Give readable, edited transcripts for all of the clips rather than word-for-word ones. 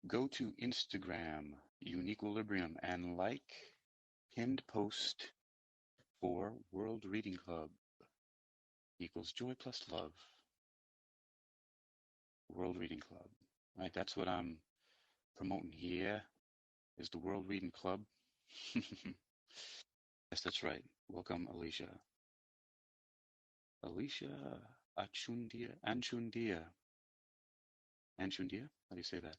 Go to Instagram, UniquilibriuM, and like pinned post for World Reading Club equals joy plus love. World Reading Club. All right, that's what I'm promoting here is the World Reading Club. Yes, that's right. Welcome, Alesha. Alesha Anchundia. Anchundia? How do you say that?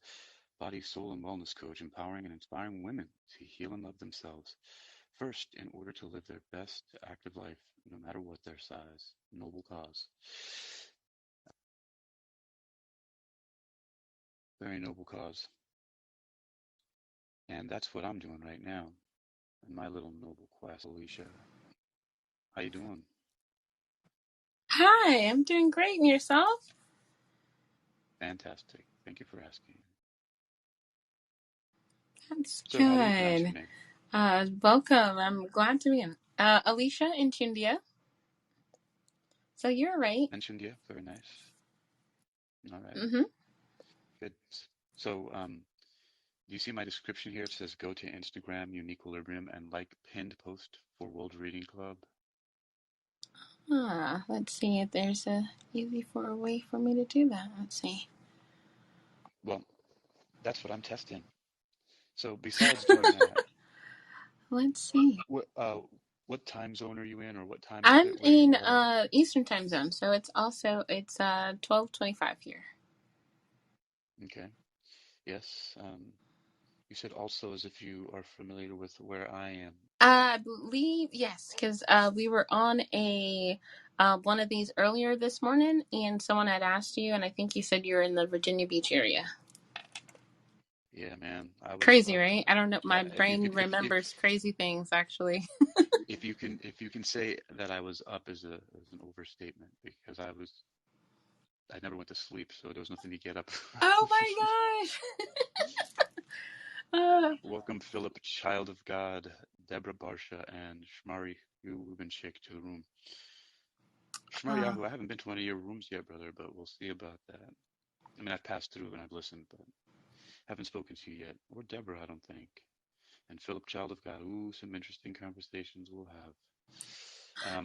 Body, soul, and wellness coach, empowering and inspiring women to heal and love themselves. First, in order to live their best active life, no matter what their size. Noble cause. Very noble cause. And that's what I'm doing right now in my little noble quest, Alesha. How you doing? Hi, I'm doing great. And yourself? Fantastic. Thank you for asking. That's So, how do you pronounce your good. name? Welcome. I'm glad to be in. Alesha Anchundia. So you're right. Anchundia, very nice. All right, Mm-hmm. good. So, do you see my description here? It says go to Instagram, UniquilibriuM, and like pinned post for World Reading Club. Let's see if there's a easy way for me to do that. Let's see. Well, that's what I'm testing. So, besides doing that, Let's see. what time zone are you in, or what time is I'm it where in you are? Eastern time zone, so it's 12:25 here. Okay. Yes. You said also as if you are familiar with where I am. I believe yes, because we were on a one of these earlier this morning, and someone had asked you, and I think you said you're in the Virginia Beach area. Yeah, man. I was Crazy, up. right? I don't know. My Yeah, if you brain could, remembers crazy things, actually. if you can say that I was up as an overstatement because I never went to sleep, so there was nothing to get up. Oh my gosh! Welcome, Philip, child of God, Deborah Barsha, and Shmari Rubinchik to the room. Shmari Uh, Yahu, I haven't been to one of your rooms yet, brother, but we'll see about that. I mean, I've passed through and I've listened, but haven't spoken to you yet. Or Deborah, I don't think. And Philip, child of God. Ooh, some interesting conversations we'll have.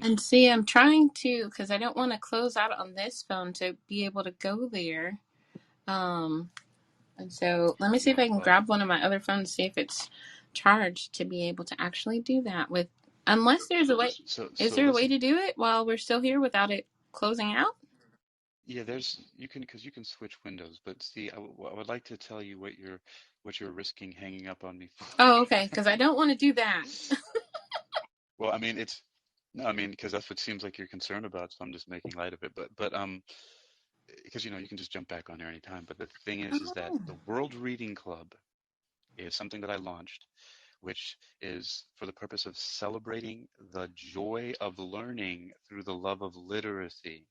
and see, I'm trying to, because I don't want to close out on this phone to be able to go there. Um, and so let me see if I can Well, grab one of my other phones, see if it's charged to be able to actually do that with. Unless there's a way. Is so there a way listen. to do it while we're still here without it closing out? Yeah, there's you can because you can switch windows, but see, I would like to tell you what you're risking hanging up on me for. Oh, okay, because I don't want to do that. Well, I mean, it's no, I mean, because that's what seems like you're concerned about, so I'm just making light of it. But because you can just jump back on there anytime. But the thing is that Oh. the World Reading Club is something that I launched, which is for the purpose of celebrating the joy of learning through the love of literacy.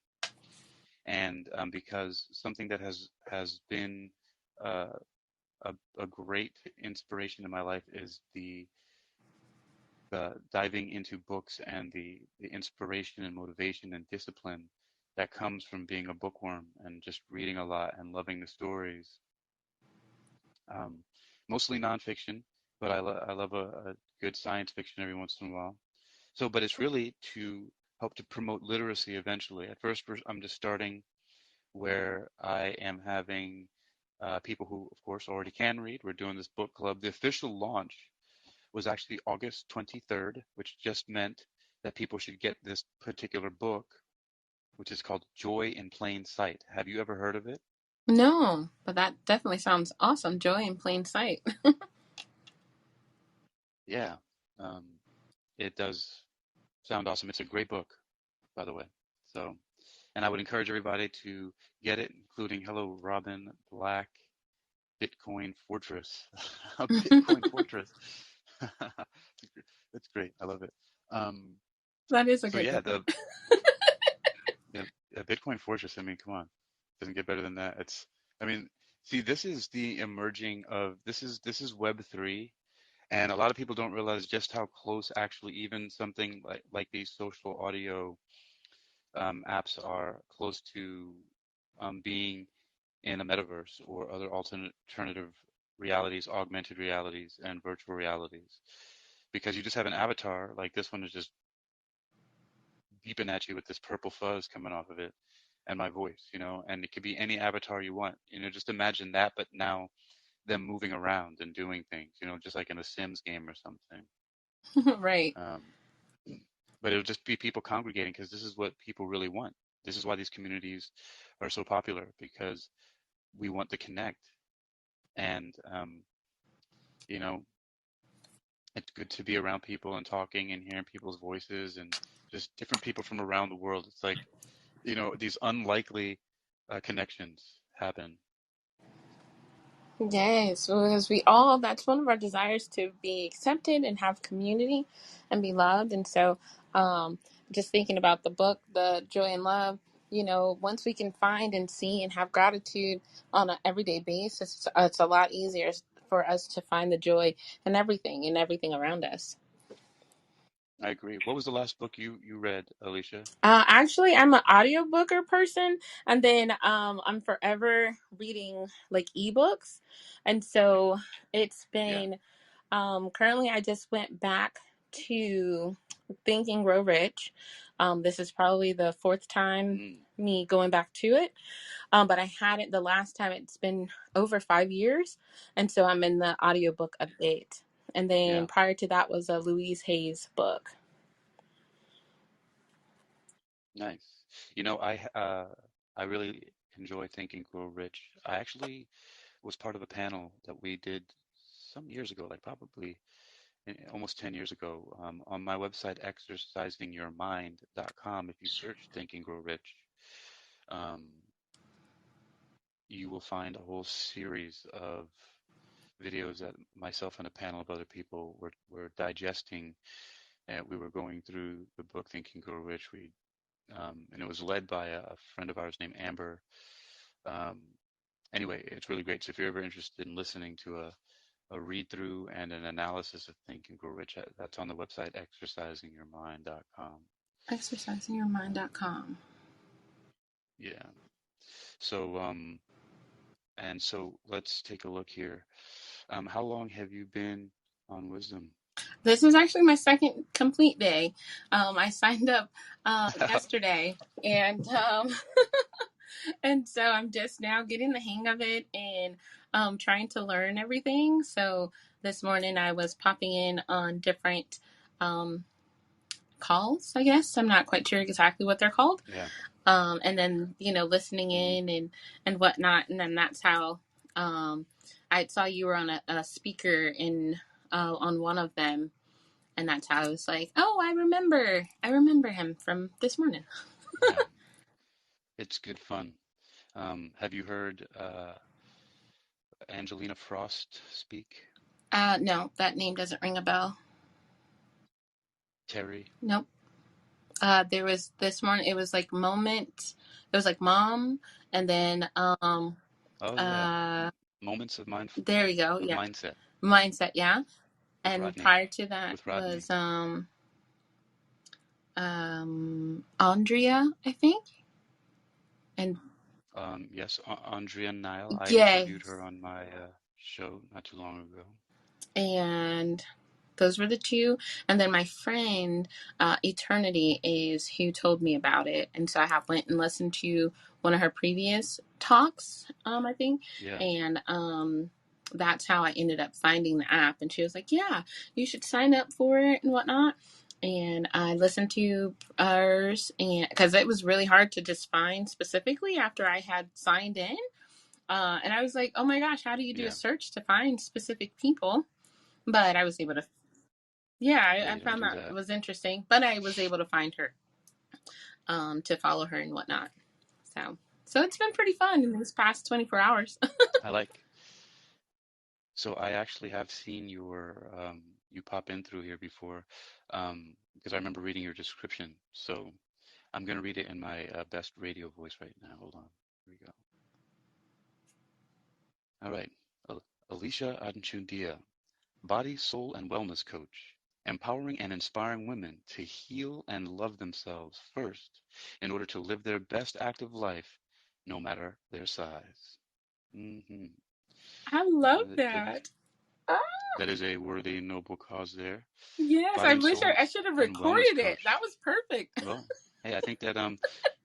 And because something that has been uh, a great inspiration in my life is the diving into books and the inspiration and motivation and discipline that comes from being a bookworm and just reading a lot and loving the stories. Um, Mostly nonfiction, but I love a good science fiction every once in a while. So, but it's really to help to promote literacy eventually. At first, I'm just starting where I am having people who, of course, already can read. We're doing this book club. The official launch was actually August 23rd, which just meant that people should get this particular book, which is called Joy in Plain Sight. Have you ever heard of it? No, but that definitely sounds awesome. Joy in plain sight. Yeah, um, it does sound awesome. It's a great book, by the way. So, and I would encourage everybody to get it, including Hello Robin Black, Bitcoin Fortress. A Bitcoin Fortress. That's great. I love it. Um, That is a so great yeah, book. the Bitcoin Fortress. I mean, come on, doesn't get better than that. I mean, see, this is the emerging of this is Web3, and a lot of people don't realize just how close actually even something like these social audio apps are close to being in a metaverse or other alternative realities, augmented realities, and virtual realities. Because you just have an avatar, like this one is just beeping at you with this purple fuzz coming off of it, and my voice, and it could be any avatar you want. Just imagine that, but now them moving around and doing things, just like in a Sims game or something. Right. Um, but it'll just be people congregating because this is what people really want. This is why these communities are so popular because we want to connect. And, you know, it's good to be around people and talking and hearing people's voices and just different people from around the world. It's like, these unlikely connections happen. Yes, because that's one of our desires, to be accepted and have community and be loved. And so, um, just thinking about the book, The Joy and Love, once we can find and see and have gratitude on an everyday basis, it's a lot easier for us to find the joy in everything around us. I agree. What was the last book you read, Alicia? Actually, I'm an audiobooker person, and then I'm forever reading like ebooks, and so it's Yeah. been currently I just went back to Think and Grow Rich. This is probably the fourth time Mm, me going back to it, but I had it the last time. It's been over 5 years, and so I'm in the audiobook update. And then yeah. prior to that was a Louise Hayes book. Nice. I really enjoy Think and Grow Rich. I actually was part of a panel that we did some years ago, like probably almost 10 years ago, on my website, exercisingyourmind.com. If you search Think and Grow Rich, um, you will find a whole series of videos that myself and a panel of other people were digesting. And we were going through the book Think and Grow Rich. And it was led by a friend of ours named Amber. Um, anyway, it's really great. So if you're ever interested in listening to a read through and an analysis of Think and Grow Rich, that's on the website exercisingyourmind.com. Exercisingyourmind.com. Yeah. So, and so let's take a look here. How long have you been on Wisdom? This is actually my second complete day. I signed up yesterday, and and so I'm just now getting the hang of it and trying to learn everything. So this morning I was popping in on different um, calls. I guess I'm not quite sure exactly what they're called, Yeah. and then listening Hmm. in and whatnot, and then that's how I saw you were on a speaker in on one of them, and that's how I was like, oh, I remember him from this morning. Yeah. It's good fun. Have you heard Angelina Frost speak? No, that name doesn't ring a bell. Terry? Nope. There was this morning. It was like moment. It was like mom, and then Oh yeah. uh, Moments there we go. of Yeah, Mindset mindset. Yeah, with and Rodney. prior to that With was Rodney. Andrea, I think, and Yes, Andrea Nile. I interviewed her yes, on my show not too long ago. and those were the two. And then my friend, Eternity, is who told me about it. And so I have went and listened to one of her previous talks, I think. Yeah, And that's how I ended up finding the app. And she was like, yeah, you should sign up for it and whatnot. And I listened to hers, and because it was really hard to just find specifically after I had signed in. And I was like, oh my gosh, how do you do a yeah, search to find specific people? But I was able to, yeah, yeah. I You don't found do that that. was interesting. But I was able to find her, to follow her and whatnot. So, so it's been pretty fun in these past 24 hours. I like. So I actually have seen you pop in through here before, because I remember reading your description. So I'm gonna read it in my best radio voice right now. Hold on. Here we go. All right. Alicia Anchundia, body, soul, and wellness coach, empowering and inspiring women to heal and love themselves first in order to live their best active life, no matter their size. Hmm I love Uh, that, that. Ah, that is a worthy, noble cause there. yes, I Body and wish soul I should have and wellness recorded it. That coach. was perfect. Well, hey, I think that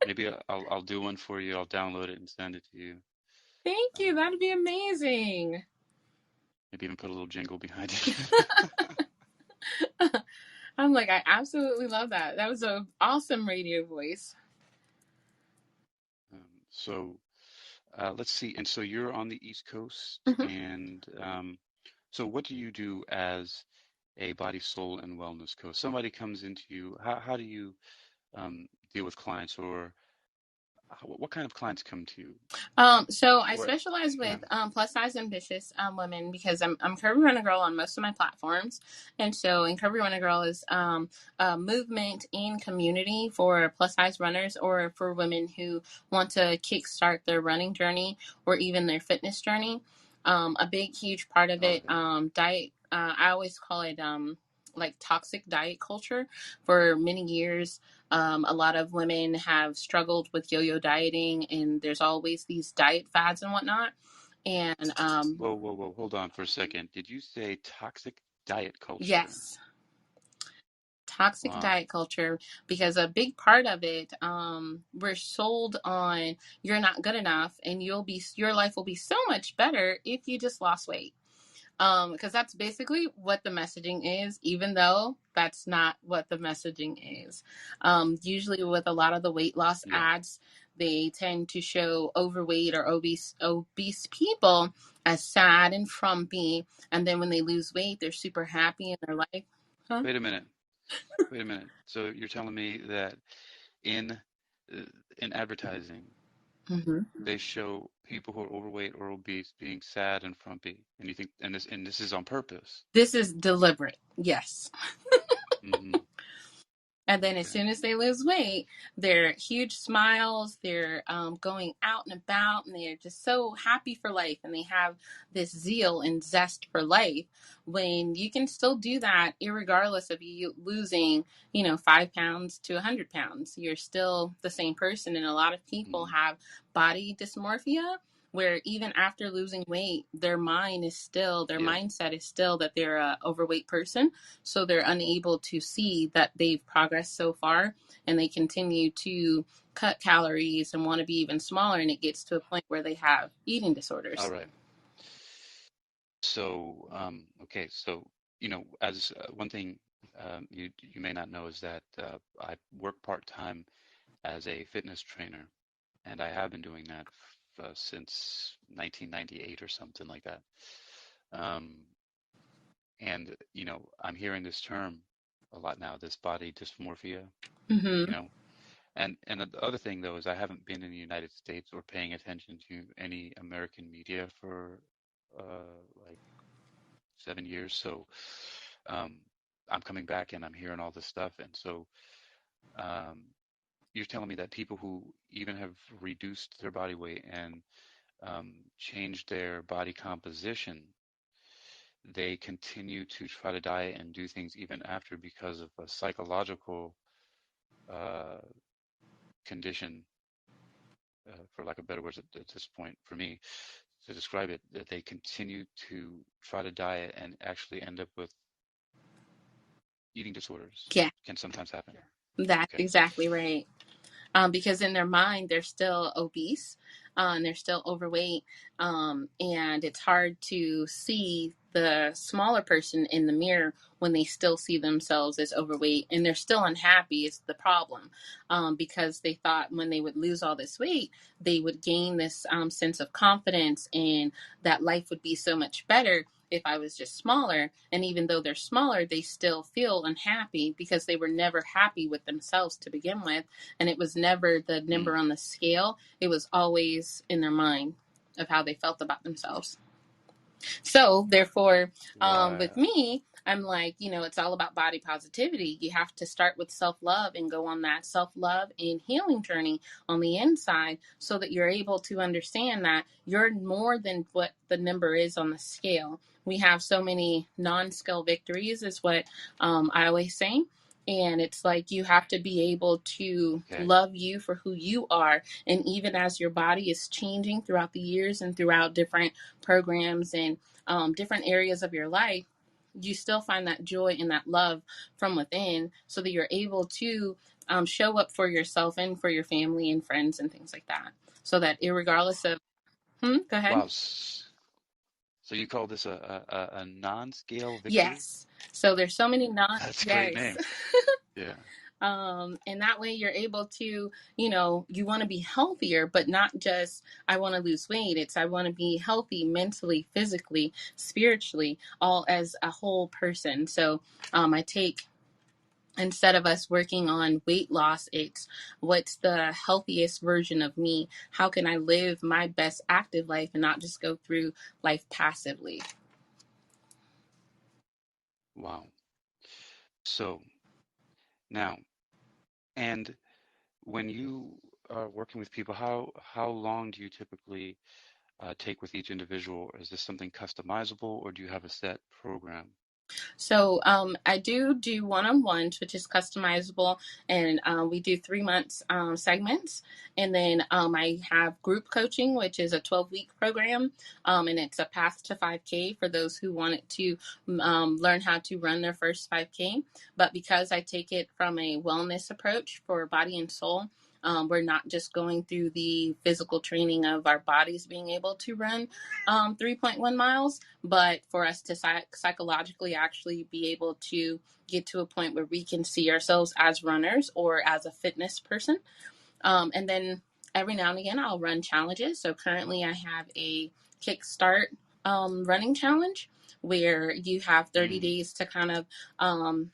maybe I'll do one for you. I'll download it and send it to you. Thank you. Um, That'd be amazing. maybe even put a little jingle behind it. I'm like, I absolutely love that. That was an awesome radio voice. So let's see. And so you're on the East Coast, Mhm. and so what do you do as a body, soul, and wellness coach? Somebody comes into you. How do you deal with clients, or what kind of clients come to you? So I Or specialize yeah. with plus size ambitious women because I'm Curvy Runner Girl on most of my platforms, and so in Curvy Runner Girl is a movement and community for plus size runners or for women who want to kickstart their running journey or even their fitness journey. A big huge part of it, Okay. diet. I always call it like toxic diet culture. For many years, a lot of women have struggled with yo-yo dieting, and there's always these diet fads and whatnot. And Whoa, whoa, whoa. Hold on for a second. Did you say toxic diet culture? yes, toxic Wow. diet culture, because a big part of it, we're sold on you're not good enough, and your life will be so much better if you just lost weight. Because that's basically what the messaging is, even though that's not what the messaging is. Usually with a lot of the weight loss Yeah. ads, they tend to show overweight or obese people as sad and frumpy, and then when they lose weight they're super happy in their life. Huh? Wait a minute. Wait a minute. So you're telling me that in uh, in advertising, Hmm. they show people who are overweight or obese being sad and frumpy, and you think, and this is on purpose. This is deliberate, yes. Hmm And then as Okay. soon as they lose weight, they're huge smiles, they're going out and about, and they're just so happy for life. And they have this zeal and zest for life when you can still do that, irregardless of you losing, 5 pounds to 100 pounds. You're still the same person. And a lot of people hmm have body dysmorphia, where even after losing weight, their Yeah. mindset is still that they're a overweight person, so they're unable to see that they've progressed so far, and they continue to cut calories and want to be even smaller, and it gets to a point where they have eating All disorders. right. So, okay. So, as one thing you may not know is that I work part-time as a fitness trainer, and I have been doing that since 1998 or something like that. Um, and I'm hearing this term a lot now, this body dysmorphia, you Mm-hmm. know. And the other thing though is I haven't been in the United States or paying attention to any American media for like 7 years. So um, I'm coming back and I'm hearing all this stuff, and so um, you're telling me that people who even have reduced their body weight and changed their body composition, they continue to try to diet and do things even after because of a psychological uh, condition, for lack of better words at this point for me to describe it, that they continue to try to diet and actually end up with eating disorders Yeah, can sometimes happen. that's Okay. exactly right. Because in their mind they're still obese, and they're still overweight, and it's hard to see the smaller person in the mirror when they still see themselves as overweight, and they're still unhappy is the problem, because they thought when they would lose all this weight they would gain this sense of confidence, and that life would be so much better if I was just smaller. And even though they're smaller, they still feel unhappy because they were never happy with themselves to begin with, and it was never the Mm, number on the scale. It was always in their mind of how they felt about themselves. So therefore, with wow. me, I'm like, it's all about body positivity. You have to start with self love and go on that self love and healing journey on the inside so that you're able to understand that you're more than what the number is on the scale. We have so many non scale victories, is what I always say. And it's like you have to be able to Okay. love you for who you are. And even as your body is changing throughout the years and throughout different programs and different areas of your life, you still find that joy and that love from within so that you're able to show up for yourself and for your family and friends and things like that. So that regardless of, go ahead. Wow. So you call this a non-scale victory? Yes. So there's so many not, That's a great yes. name. Yeah. And that way you're able to, you want to be healthier, but not just, I want to lose weight. It's, I want to be healthy mentally, physically, spiritually, all as a whole person. So I take, instead of us working on weight loss, it's what's the healthiest version of me? How can I live my best active life and not just go through life passively? Wow. So now, and when you are working with people, how long do you typically take with each individual? Is this something customizable, or do you have a set program? So I do one-on-ones, which is customizable, and we do 3 months segments, and then I have group coaching, which is a 12-week program, and it's a path to 5K for those who wanted to learn how to run their first 5K. But because I take it from a wellness approach for body and soul. We're not just going through the physical training of our bodies being able to run 3.1 miles, but for us to psychologically actually be able to get to a point where we can see ourselves as runners or as a fitness person. And then every now and again, I'll run challenges. So currently, I have a kickstart running challenge where you have 30 Mm, days to kind of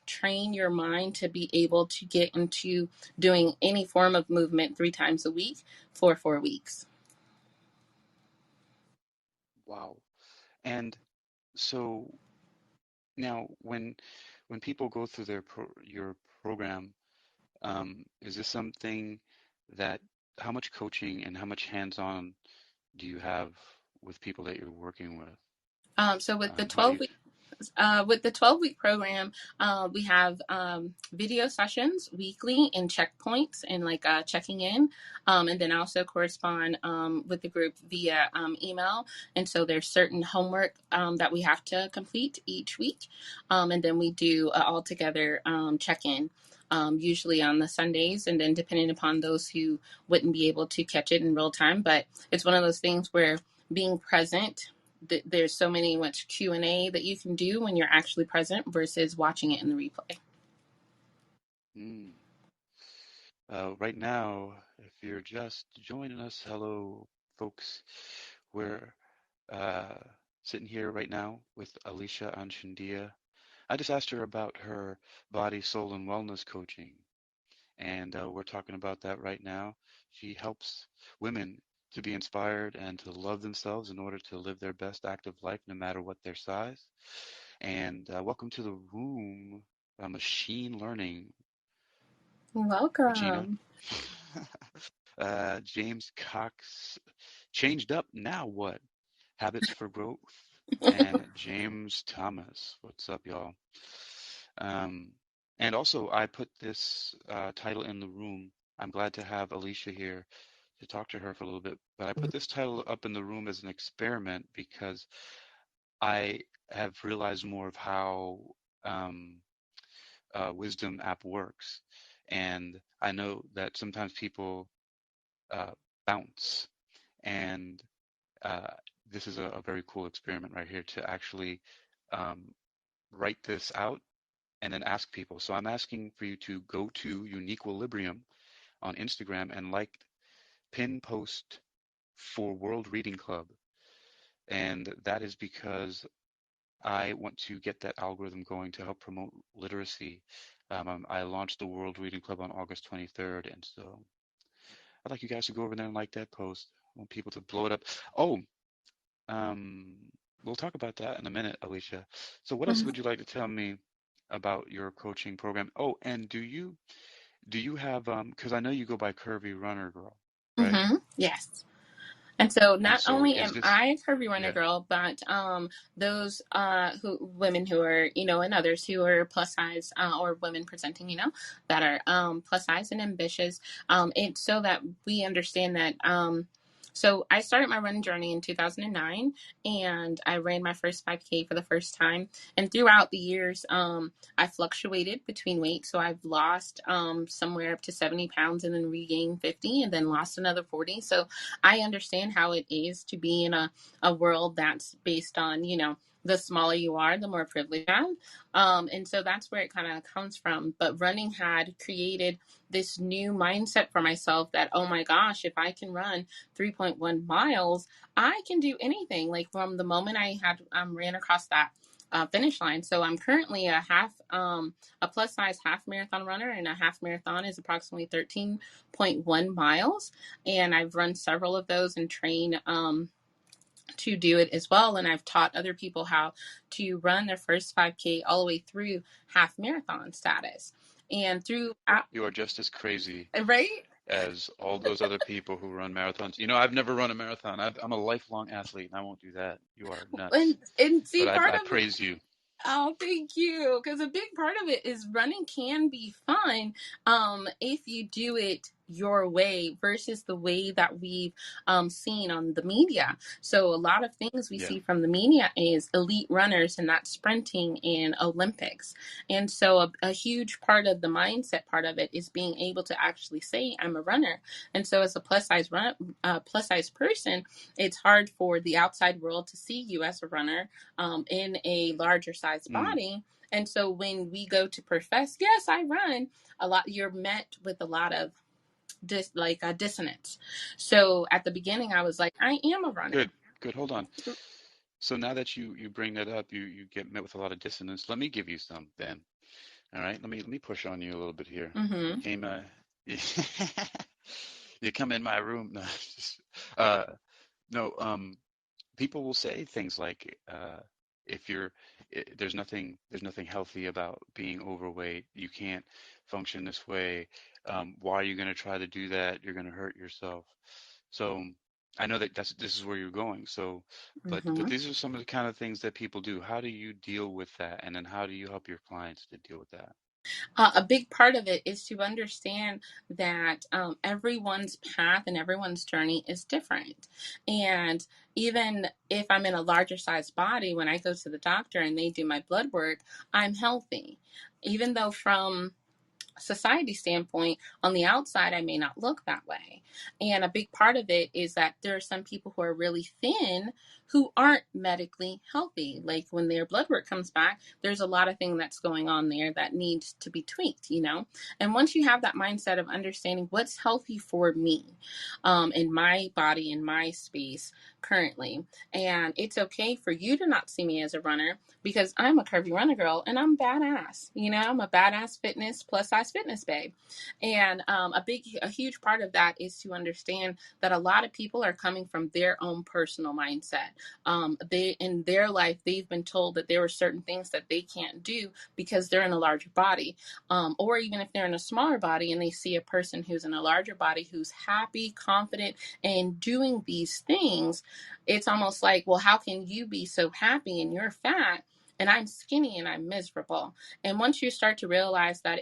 train your mind to be able to get into doing any form of movement 3 times a week for 4 weeks. wow. And so now, when people go through your program, is this something that how much coaching and how much hands-on do you have with people that you're working with? So with the How do you? 12 with the 12-week program, we have video sessions weekly and checkpoints and like checking in. And then I also correspond with the group via email. And so there's certain homework that we have to complete each week. And then we do all together check in. Usually on the Sundays, and then depending upon those who wouldn't be able to catch it in real time. But it's one of those things where being present, there's so many much Q&A that you can do when you're actually present versus watching it in the replay. Mm. Right now, if you're just joining us, hello, folks. We're uh, sitting here right now with Alesha Anchundia. I just asked her about her body, soul, and wellness coaching, and we're talking about that right now. She helps women to be inspired and to love themselves in order to live their best active life, no matter what their size. And welcome to the room, Machine Learning, Regina. Welcome. James Cox changed up. Now what? Habits for Growth. And James Thomas. What's up, y'all? Um, and also, I put this title in the room. I'm glad to have Alicia here to talk to her for a little bit. But I put this title up in the room as an experiment because I have realized more of how um, Wisdom app works. And I know that sometimes people uh, bounce. And uh, this is a very cool experiment right here to actually um, write this out and then ask people. So I'm asking for you to go to UniquilibriuM on Instagram and like pin post for World Reading Club. And that is because I want to get that algorithm going to help promote literacy. I launched the World Reading Club on August 23rd, and so I'd like you guys to go over there and like that post. I want people to blow it up. Oh, um, we'll talk about that in a minute, Alicia. So what else Mhm. would you like to tell me about your coaching program? Oh, and do you have because I know you go by Curvy Runner Girl, right? Yes. And so And not so only is am this, I a curvy runner yeah, girl, but those who women who are, and others who are plus size, or women presenting, that are plus size and ambitious. It's so that we understand that. So I started my running journey in 2009, and I ran my first 5K for the first time. And throughout the years, I fluctuated between weight. So I've lost somewhere up to 70 pounds and then regained 50 and then lost another 40. So I understand how it is to be in a world that's based on, the smaller you are, the more privilege you have. And so that's where it kind of comes from. But running had created this new mindset for myself that, oh my gosh, if I can run 3.1 miles, I can do anything. Like from the moment I had ran across that finish line. So I'm currently a plus size half marathon runner, and a half marathon is approximately 13.1 miles. And I've run several of those and train to do it as well. And I've taught other people how to run their first 5K all the way through half marathon status. And through, you are just as crazy right? as all those other people who run marathons. I've never run a marathon. I'm a lifelong athlete, and I won't do that. You are nuts. And see, But part I of it. praise you. Oh, thank you. Because a big part of it is running can be fun, if you do it your way versus the way that we've seen on the media. So a lot of things we Yeah. see from the media is elite runners and not sprinting in Olympics. And so a huge part of the mindset part of it is being able to actually say I'm a runner. And so as a plus size person, it's hard for the outside world to see you as a runner in a larger size Mm, body. And so when we go to profess, yes, I run a lot, you're met with a lot of dissonance. So at the beginning, I was like, I am a runner. good. Good. Hold on. So now that you bring that up, you get met with a lot of dissonance. Let me give you some then. All right. Let me push on you a little bit here. You Mm-hmm. came you come in my room. No, uh no, people will say things like if you're there's nothing healthy about being overweight. You can't function this way. Why are you going to try to do that? You're going to hurt yourself. So I know that this is where you're going. So, but Mm-hmm. these are some of the kind of things that people do. How do you deal with that? And then how do you help your clients to deal with that? A big part of it is to understand that everyone's path and everyone's journey is different. And even if I'm in a larger size body, when I go to the doctor and they do my blood work, I'm healthy. Even though from society standpoint, on the outside, I may not look that way. And a big part of it is that there are some people who are really thin who aren't medically healthy. Like when their blood work comes back, there's a lot of things that's going on there that needs to be tweaked. And once you have that mindset of understanding what's healthy for me, in my body, in my space currently, and it's okay for you to not see me as a runner because I'm a curvy runner girl and I'm badass. I'm a badass fitness plus size fitness babe. And a huge part of that is to understand that a lot of people are coming from their own personal mindset. They in their life they've been told that there are certain things that they can't do because they're in a larger body, or even if they're in a smaller body and they see a person who's in a larger body who's happy, confident, and doing these things, it's almost like, well, how can you be so happy and you're fat and I'm skinny and I'm miserable? And once you start to realize that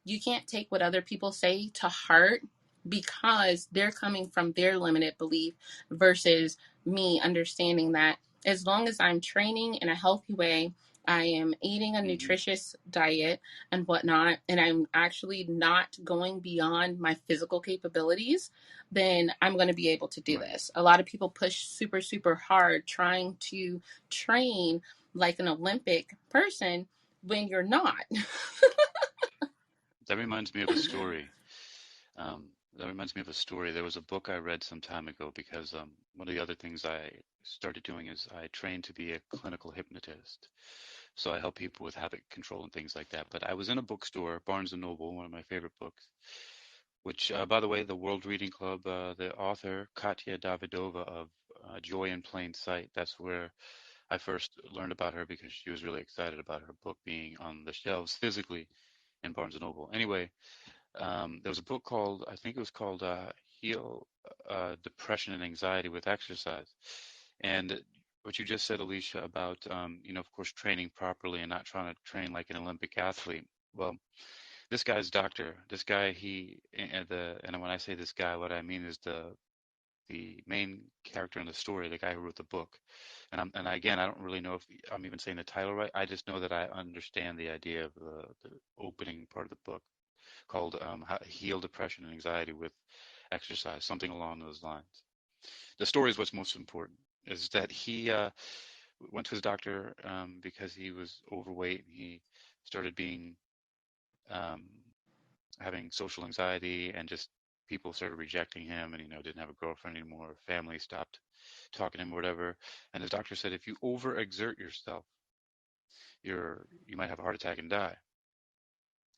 you can't take what other people say to heart because they're coming from their limited belief versus me understanding that as long as I'm training in a healthy way, I am eating a Hmm. nutritious diet and whatnot, and I'm actually not going beyond my physical capabilities, then I'm going to be able to do Right. this. A lot of people push super, super hard trying to train like an Olympic person when you're not. That reminds me of a story. That reminds me of a story. There was a book I read some time ago because one of the other things I started doing is I trained to be a clinical hypnotist. So I help people with habit control and things like that. But I was in a bookstore, Barnes and Noble, one of my favorite books, which, by the way, the World Reading Club, the author Katya Davidova of Joy in Plain Sight, that's where I first learned about her because she was really excited about her book being on the shelves physically in Barnes and Noble. Anyway, there was a book called, I think it was called Heal Depression and Anxiety with Exercise. And what you just said, Alicia, about, of course, training properly and not trying to train like an Olympic athlete. Well, this guy's doctor. This guy, and when I say this guy, what I mean is the main character in the story, the guy who wrote the book. And again, I don't really know if I'm even saying the title right. I just know that I understand the idea of the opening part of the book called Heal Depression and Anxiety with Exercise, something along those lines. The story is what's most important, is that he went to his doctor because he was overweight and he started being um, having social anxiety and just people started rejecting him and didn't have a girlfriend anymore, family stopped talking to him or whatever. And his doctor said if you overexert yourself, you might have a heart attack and die.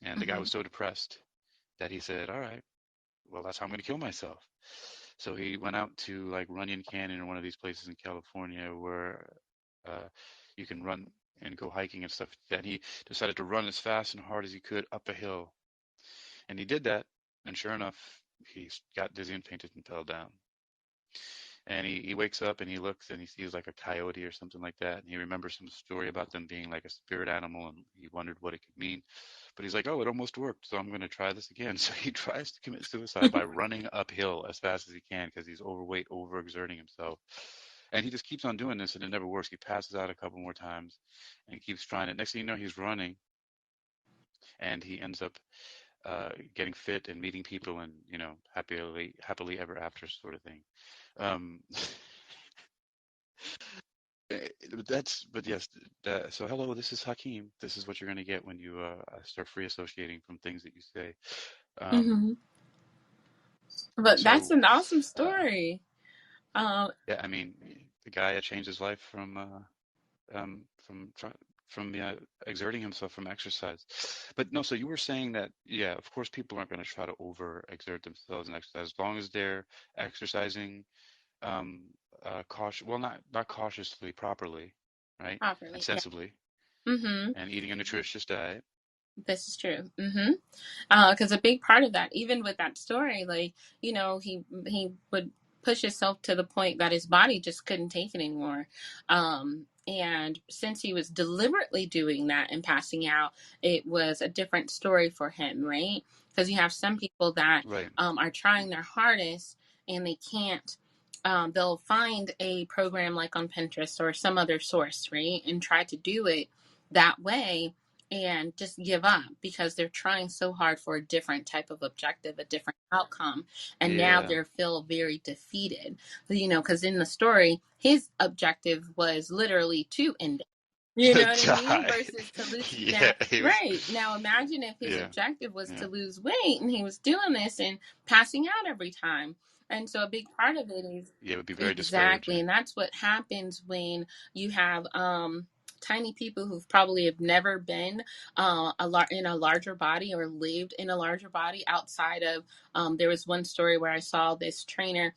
And the guy Mm-hmm. was so depressed that he said, all right, well, that's how I'm going to kill myself. So he went out to like Runyon Canyon or one of these places in California where uh, you can run and go hiking and stuff. And he decided to run as fast and hard as he could up a hill. And he did that. And sure enough, he got dizzy and fainted and fell down. And he wakes up and he looks and he sees like a coyote or something like that. And he remembers some story about them being like a spirit animal and he wondered what it could mean. But he's like, oh, it almost worked. So I'm going to try this again. So he tries to commit suicide by running uphill as fast as he can because he's overweight, overexerting himself. And he just keeps on doing this and it never works. He passes out a couple more times and he keeps trying it. Next thing you know, he's running and he ends up getting fit and meeting people and, happily ever after sort of thing. Um, but yes, so hello, this is Hakeem. This is what you're going to get when you start free associating from things that you say. Um, Mm-hmm. But that's so, an awesome uh, story. Um, yeah, I mean, the guy changed his life from exerting himself from exercise. But no, so you were saying that, yeah, of course, people aren't going to try to over exert themselves and exercise as long as they're exercising well, not cautiously, properly, right, and properly, yeah. sensibly, Mm-hmm. and eating a nutritious diet. This is true. Mm-hmm. Because a big part of that, even with that story, like he would push himself to the point that his body just couldn't take it anymore. And since he was deliberately doing that and passing out, it was a different story for him, right? Because you have some people that Right. are trying their hardest and they can't. They'll find a program like on Pinterest or some other source, right, and try to do it that way and just give up because they're trying so hard for a different type of objective, a different outcome. And now Yeah. they feel very defeated, because in the story, his objective was literally to end it. You know what I mean? Die. Versus to lose. Now, Yeah, he was. right. Now, imagine if his Yeah, objective was yeah, to lose weight and he was doing this and passing out every time. And so a big part of it is yeah. It would be very exactly. discouraging. And that's what happens when you have tiny people who've probably have never been in a larger body or lived in a larger body outside of there was one story where I saw this trainer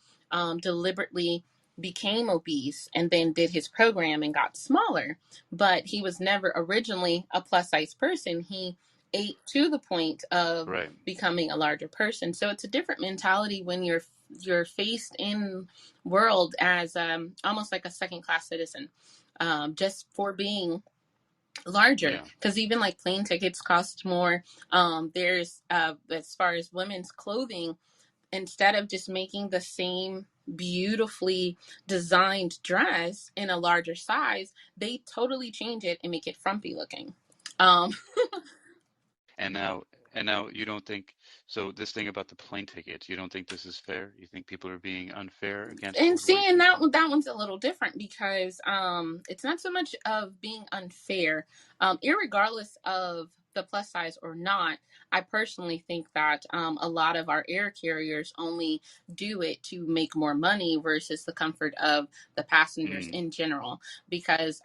deliberately became obese and then did his program and got smaller, but he was never originally a plus size person. He ate to the point of Right. becoming a larger person. So it's a different mentality when you're faced in world as almost like a second class citizen, just for being larger, Yeah. because even like plane tickets cost more. There's as far as women's clothing, instead of just making the same beautifully designed dress in a larger size, they totally change it and make it frumpy looking. um And now, and now, you don't think so? This thing about the plane tickets, you don't think this is fair? You think people are being unfair against and overweight seeing people? that one's a little different because it's not so much of being unfair, irregardless of the plus size or not. I personally think that a lot of our air carriers only do it to make more money versus the comfort of the passengers Mm, in general, because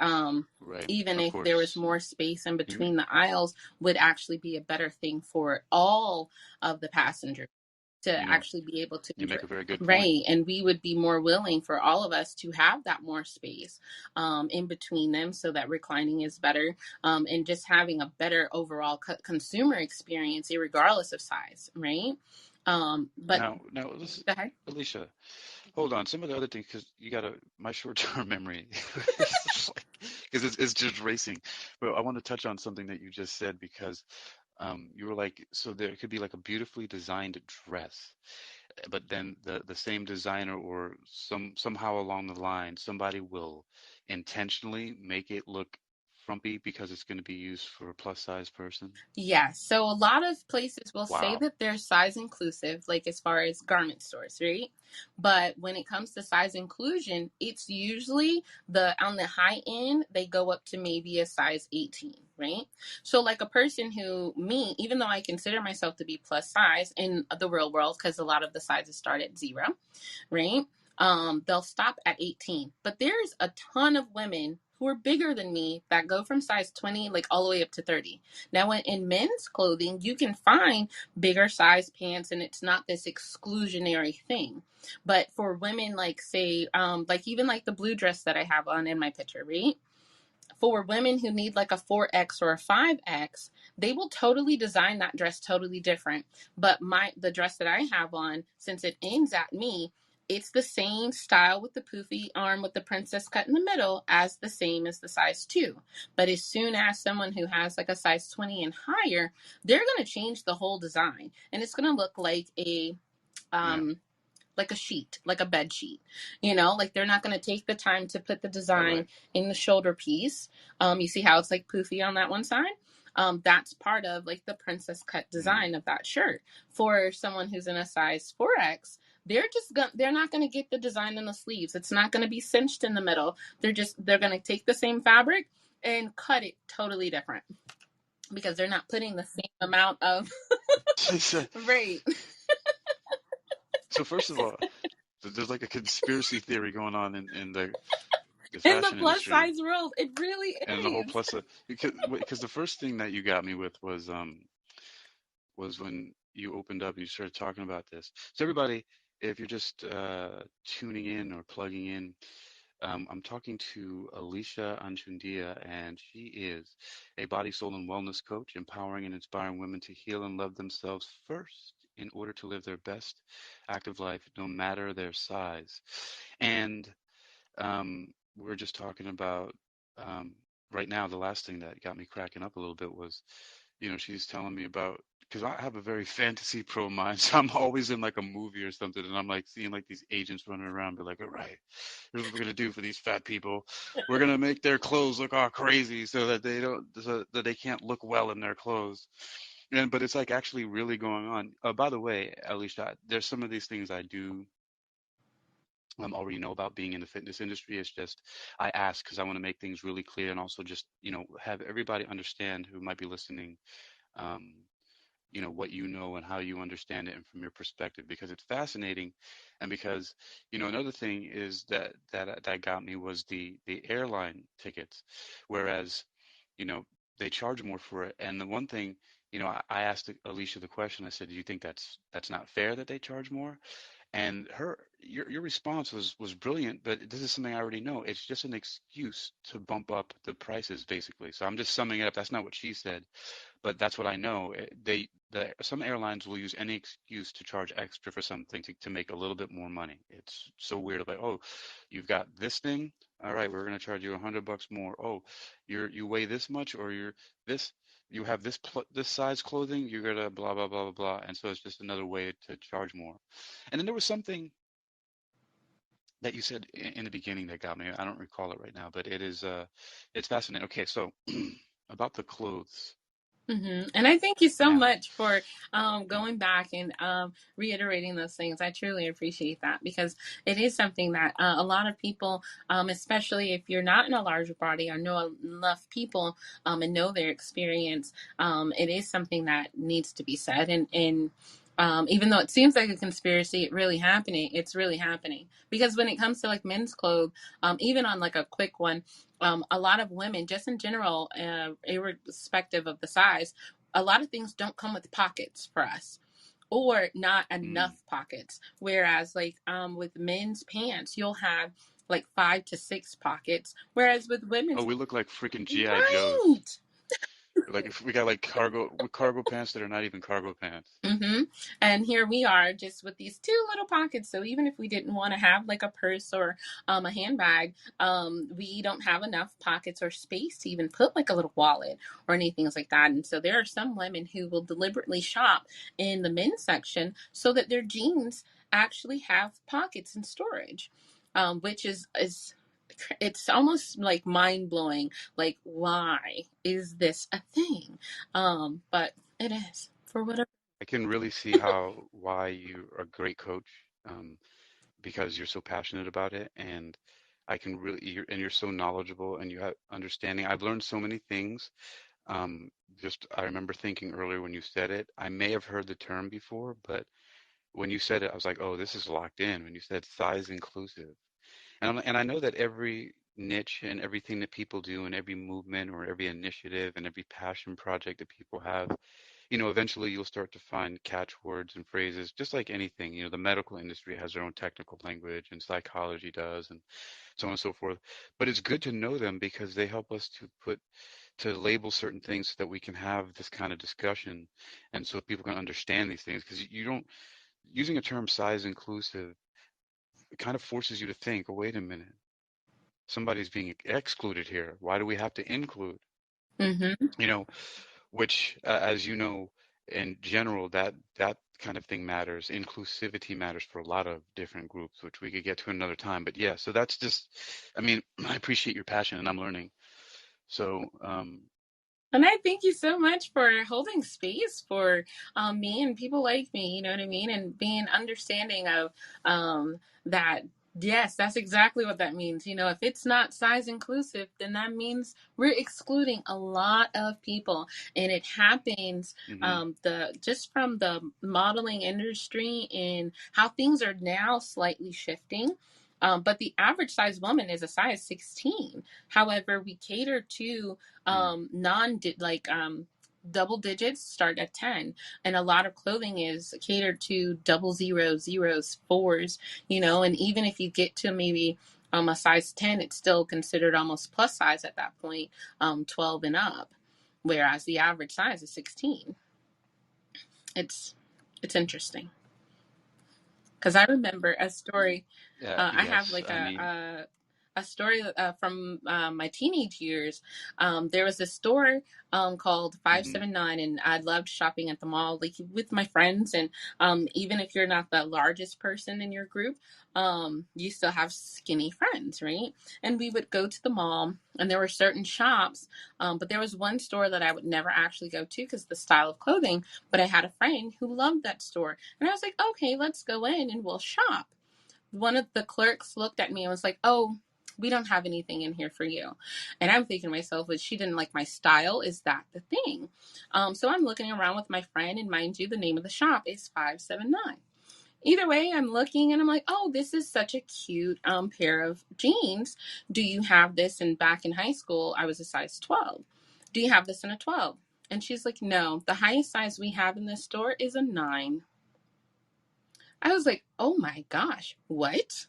right. even Of if there was course. more space in You, between the aisles, would actually be a better thing for all of the passengers. to You know, actually be able to you enjoy. make a very good point. Right. And we would be more willing for all of us to have that more space in between them so that reclining is better and just having a better overall consumer experience, regardless of size. Right. But Now, this, go ahead. Alicia, hold on. Some of the other things, because you got to, my short-term memory, because it's just racing. But I want to touch on something that you just said because you were like, so there could be like a beautifully designed dress, but then the same designer or somehow along the line, somebody will intentionally make it look frumpy because it's going to be used for a plus size person. Yes. So a lot of places will say Wow. that they're size inclusive, like as far as garment stores, right? But when it comes to size inclusion, it's usually the on the high end, they go up to maybe a size 18, right? So like a person who me, even though I consider myself to be plus size in the real world, because a lot of the sizes start at 0, right? They'll stop at 18. But there's a ton of women who are bigger than me that go from size 20 like all the way up to 30. Now in men's clothing, you can find bigger size pants and it's not this exclusionary thing. But for women, like say, like even like the blue dress that I have on in my picture, right? For women who need like a 4X or a 5X, they will totally design that dress totally different. But the dress that I have on, since it aims at me, it's the same style with the poofy arm with the princess cut in the middle as the same as the size 2. But as soon as someone who has like a size 20 and higher, they're going to change the whole design and it's going to look Yeah. um like a sheet, like a bed sheet. Like they're not going to take the time to put the All design right. in the shoulder piece. You see how it's like poofy on that one side? That's part of like the princess cut Mm. design of that shirt. For someone who's in a size 4X, they're not going to get the design in the sleeves. It's not going to be cinched in the middle. They're going to take the same fabric and cut it totally different because they're not putting the same amount of So, right. so first of all, there's like a conspiracy theory going on in the In the fashion plus industry size world, it really and the whole is. plus because the first thing that you got me with was when you opened up and you started talking about this. So everybody, if you're just tuning in or plugging in, I'm talking to Alesha Anchundia, and she is a body, soul, and wellness coach, empowering and inspiring women to heal and love themselves first in order to live their best active life, no matter their size. And we're just talking about um, right now. The last thing that got me cracking up a little bit was, she's telling me about because I have a very fantasy pro mind, so I'm always in like a movie or something, and I'm like seeing like these agents running around, be like, all right, here's what we're gonna do for these fat people. We're gonna make their clothes look all crazy so that they can't look well in their clothes. But it's like actually really going on. By the way, Alicia, there's some of these things I do already know about being in the fitness industry. It's just I ask because I want to make things really clear and also just have everybody understand who might be listening. Um, what you know and how you understand it and from your perspective because it's fascinating and because another thing is that got me was the airline tickets, whereas you know they charge more for it. And the one thing, I asked Alicia the question. I said, do you think that's not fair that they charge more? And your response was brilliant, but this is something I already know. It's just an excuse to bump up the prices, basically. So I'm just summing it up. That's not what she said, but that's what I know. Some airlines will use any excuse to charge extra for something to make a little bit more money. It's so weird. Like, oh, you've got this thing. All right, we're going to charge you $100 more. Oh, you weigh this much, or this you have this size clothing. You're gonna blah blah blah blah blah. And so it's just another way to charge more. And then there was something that you said in the beginning that got me. I don't recall it right now, but it's fascinating. Okay, so about the clothes And I thank you so now. much for going back and reiterating those things. I truly appreciate that because it is something that a lot of people, especially if you're not in a large body or know enough people and know their experience, it is something that needs to be said. And even though it seems like a conspiracy, it's really happening. Because when it comes to like men's clothes, even on like a quick one, a lot of women, just in general, irrespective of the size, a lot of things don't come with pockets for us. or not Mm. enough pockets. Whereas like with men's pants, you'll have like 5 to 6 pockets, whereas with Oh, women's, we look like freaking GI Joes. right. Like if we got like cargo pants that are not even cargo pants. Mm-hmm. And here we are just with these two little pockets. So even if we didn't want to have like a purse or a handbag, we don't have enough pockets or space to even put like a little wallet or anything like that. And so there are some women who will deliberately shop in the men's section so that their jeans actually have pockets and storage, which is it's almost like mind blowing. Like, why is this a thing? But it is for whatever. I can really see how why you're a great coach, um, because you're so passionate about it, and I can really you're so knowledgeable and you have understanding. I've learned so many things. Um, just I remember thinking earlier when you said it, I may have heard the term before, but when you said it, I was like, oh, this is locked in. When you said size inclusive, and I know that every niche and everything that people do and every movement or every initiative and every passion project that people have, eventually you'll start to find catchwords and phrases, just like anything. The medical industry has their own technical language, and psychology does, and so on and so forth. But it's good to know them because they help us to label certain things so that we can have this kind of discussion, and so people can understand these things. Because you don't using a term size inclusive, it kind of forces you to think, oh, wait a minute, somebody's being excluded here. Why do we have to include? Mm-hmm. You know, which, as you know, in general, that kind of thing matters. Inclusivity matters for a lot of different groups, which we could get to another time. But yeah, so that's just, I mean, I appreciate your passion, and I'm learning. So, And I thank you so much for holding space for me and people like me, you know what I mean? And being understanding of that. Yes, that's exactly what that means. You know, if it's not size inclusive, then that means we're excluding a lot of people. And it happens hmm the just from the modeling industry and how things are now slightly shifting. But the average size woman is a size 16. However, we cater to non like double digits start at 10, and a lot of clothing is catered to double zeros, zeros, fours, and even if you get to maybe a size 10, it's still considered almost plus size at that point, 12 and up, whereas the average size is 16. It's interesting because I remember a story. I have yes, like I mean, a story from my teenage years. There was a store called hmm 579, and I loved shopping at the mall, like with my friends. And even if you're not the largest person in your group, you still have skinny friends, right? And we would go to the mall, and there were certain shops, but there was one store that I would never actually go to because the style of clothing. But I had a friend who loved that store, and I was like, okay, let's go in and we'll shop. One of the clerks looked at me and was like, "Oh, we don't have anything in here for you." And I'm thinking to myself, well, she didn't like my style. Is that the thing? So I'm looking around with my friend, and mind you, the name of the shop is 579. Either way, I'm looking and I'm like, "Oh, this is such a cute pair of jeans. Do you have this?" And back in high school, I was a size 12. Do you have this in a 12? And she's like, "No, the highest size we have in this store is a 9." I was like, "Oh my gosh, what?"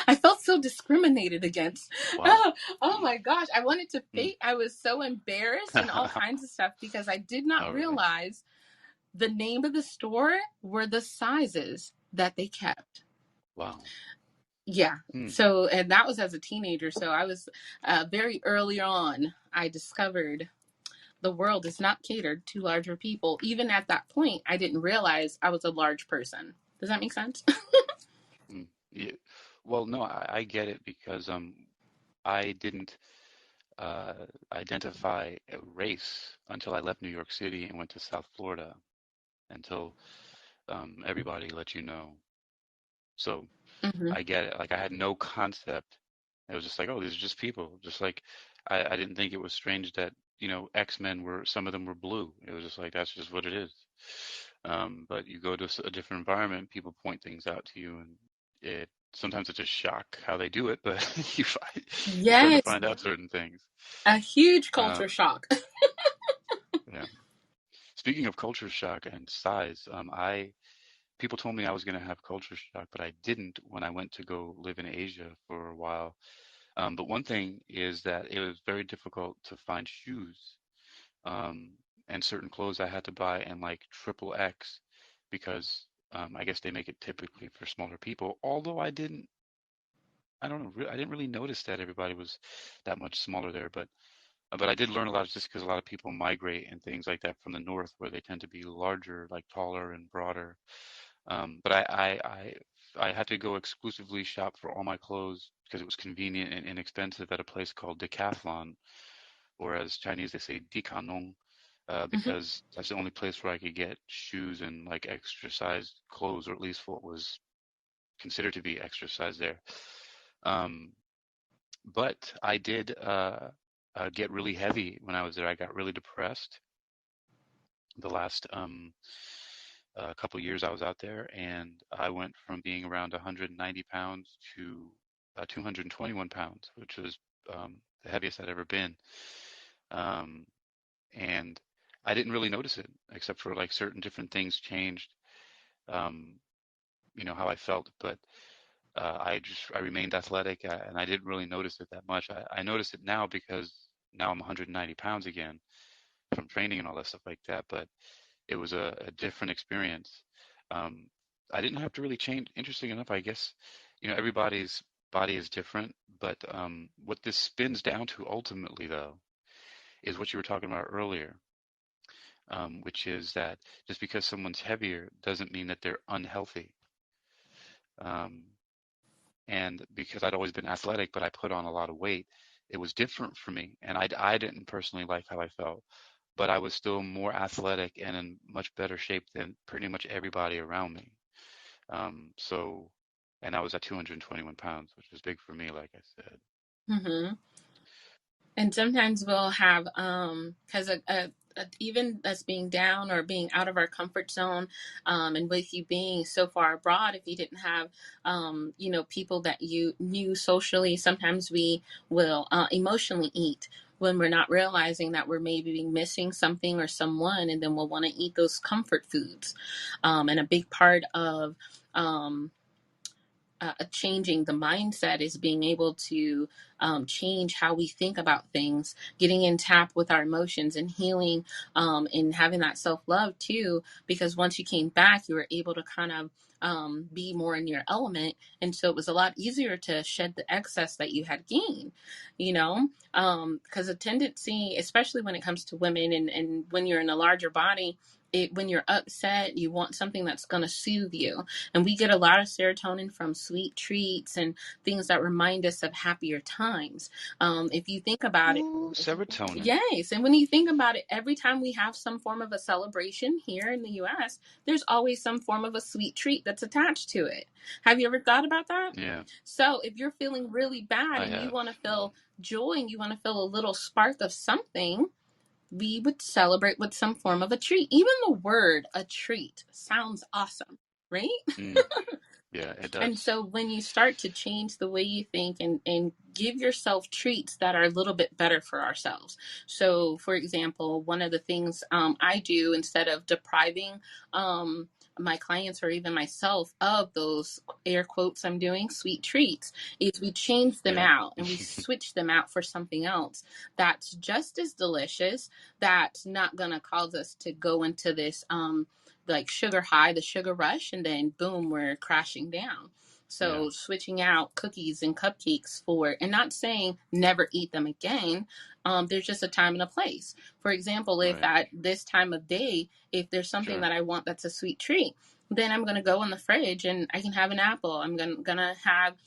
I felt so discriminated against. wow. Oh my gosh. I wanted to Mm. faint. I was so embarrassed and all kinds of stuff because I did not Oh, really? realize the name of the store were the sizes that they kept. Wow. Yeah. Mm. So, and that was as a teenager. So I was very early on, I discovered the world is not catered to larger people. Even at that point, I didn't realize I was a large person. Does that make sense? Mm. Yeah. Well, no, I get it because I didn't uh, identify a race until I left New York City and went to South Florida until everybody let you know. So Hmm. I get it. Like I had no concept. It was just like, oh, these are just people. Just like I didn't think it was strange that, X-Men were some of them were blue. It was just like that's just what it is. But you go to a different environment, people point things out to you, and it sometimes it's a shock how they do it, but you start to Yes. find out certain things. A huge culture Um, shock. yeah. Speaking of culture shock and size, I people told me I was going to have culture shock, but I didn't when I went to go live in Asia for a while. But one thing is that it was very difficult to find shoes, um, and certain clothes I had to buy in like triple X because I guess they make it typically for smaller people. Although I don't know, I didn't really notice that everybody was that much smaller there, but I did learn a lot just because a lot of people migrate and things like that from the north where they tend to be larger, like taller and broader. But I had to go exclusively shop for all my clothes because it was convenient and inexpensive at a place called Decathlon, or as Chinese they say Dikanong, Hmm. because that's the only place where I could get shoes and like extra sized clothes, or at least what was considered to be extra size there. Um, but I did get really heavy when I was there. I got really depressed the last couple years I was out there, and I went from being around 190 pounds to 221 pounds, which was the heaviest I'd ever been. Um, and I didn't really notice it, except for like certain different things changed, um, how I felt. But I remained athletic, and I didn't really notice it that much. I notice it now because now I'm 190 pounds again from training and all that stuff like that. But it was a different experience. Um, I didn't have to really change. Interesting enough, I guess, everybody's body is different, but what this spins down to ultimately, though, is what you were talking about earlier, which is that just because someone's heavier doesn't mean that they're unhealthy. Um, and because I'd always been athletic, but I put on a lot of weight, it was different for me, and I didn't personally like how I felt, but I was still more athletic and in much better shape than pretty much everybody around me. So, and I was at 221 pounds, which was big for me, like I said. Hmm. And sometimes we'll have because even us being down or being out of our comfort zone, and with you being so far abroad, if you didn't have people that you knew socially, sometimes we will emotionally eat when we're not realizing that we're maybe missing something or someone, and then we'll want to eat those comfort foods. And a big part of um, changing the mindset is being able to change how we think about things, getting in tap with our emotions and healing, and having that self love too. Because once you came back, you were able to kind of be more in your element. And so it was a lot easier to shed the excess that you had gained, because a tendency, especially when it comes to women and when you're in a larger body, when you're upset, you want something that's going to soothe you, and we get a lot of serotonin from sweet treats and things that remind us of happier times. If you think about it, Ooh, serotonin. yes. And when you think about it, every time we have some form of a celebration here in the US, there's always some form of a sweet treat that's attached to it. Have you ever thought about that? Yeah, So if you're feeling really bad I and you have. want to feel joy and you want to feel a little spark of something, we would celebrate with some form of a treat. Even the word a treat sounds awesome, right? Mm, yeah, it And does. so when you start to change the way you think and give yourself treats that are a little bit better for ourselves. So, for example, one of the things I do instead of depriving my clients or even myself of those air quotes I'm doing sweet treats is we change them Yeah. out and we switch them out for something else that's just as delicious, that's not going to cause us to go into this like sugar high, the sugar rush, and then boom, we're crashing down. Yeah, So switching out cookies and cupcakes for, and not saying never eat them again. There's just a time and a place. For example, if right. at this time of day, if there's something Sure. that I want that's a sweet treat, then I'm gonna go in the fridge and I can have an apple. I'm gonna have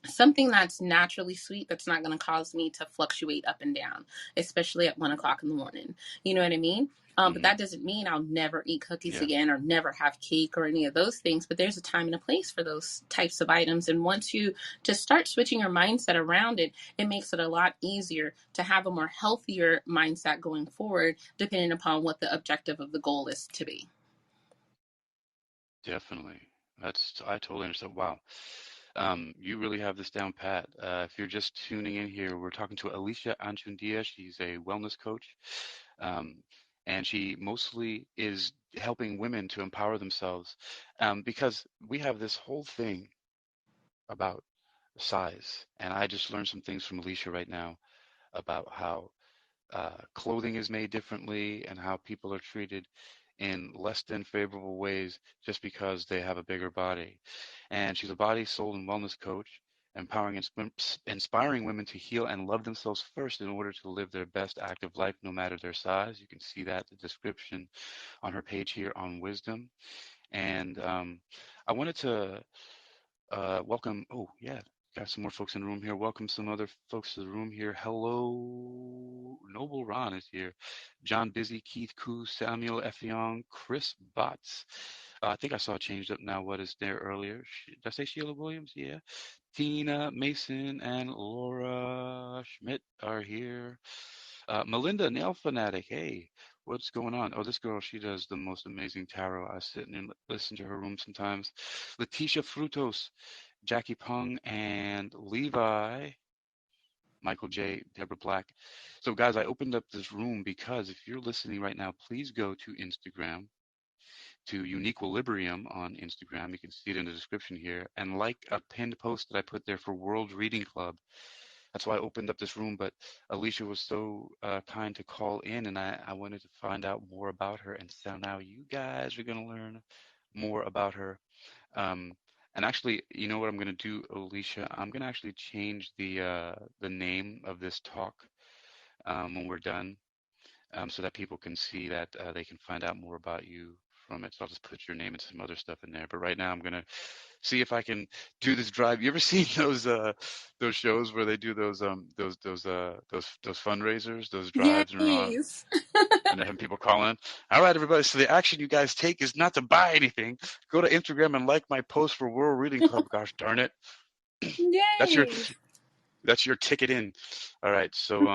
something that's naturally sweet that's not going to cause me to fluctuate up and down, especially at 1 o'clock in the morning. You know what I mean? But Hmm. that doesn't mean I'll never eat cookies Yeah, again or never have cake or any of those things. But there's a time and a place for those types of items. And once you just start switching your mindset around it, it makes it a lot easier to have a more healthier mindset going forward, depending upon what the objective of the goal is to be. definitely. I totally understand. Wow. You really have this down pat. If you're just tuning in here, we're talking to Alesha Anchundia. She's a wellness coach. Um, and she mostly is helping women to empower themselves, because we have this whole thing about size. And I just learned some things from Alesha right now about how clothing is made differently and how people are treated in less than favorable ways just because they have a bigger body. And she's a body, soul, and wellness coach, empowering and inspiring women to heal and love themselves first in order to live their best active life, no matter their size. You can see that the description on her page here on Wisdom. And I wanted to welcome. Oh, yeah. Got some more folks in the room here. Welcome some other folks to the room here. Hello. Noble Ron is here. John Busy, Keith Koo, Samuel Effiong, Chris Botts. I think I saw changed up now what is there earlier. Did I say Sheila Williams? Yeah. Tina Mason and Laura Schmidt are here. Melinda, Nail Fanatic. Hey, what's going on? Oh, this girl, she does the most amazing tarot. I sit and listen to her room sometimes. Letitia Frutos, Jackie Pung, and Levi, Michael J, Deborah Black. So, guys, I opened up this room because if you're listening right now, please go to Instagram, to UniquilibriuM on Instagram. You can see it in the description here, and like a pinned post that I put there for World Reading Club. That's why I opened up this room. But Alesha was so kind to call in, and I wanted to find out more about her. And so now you guys are going to learn more about her. Um, and actually, you know what I'm going to do, Alicia? I'm going to actually change the name of this talk when we're done, so that people can see that they can find out more about you from it. So I'll just put your name and some other stuff in there. But right now, I'm going to see if I can do this drive. You ever seen those shows where they do those fundraisers, those drives, and Yes. and having people call in. All right, everybody. So the action you guys take is not to buy anything. Go to Instagram and like my post for World Reading Club. Gosh darn it. That's your Yay. that's your ticket in. All right. So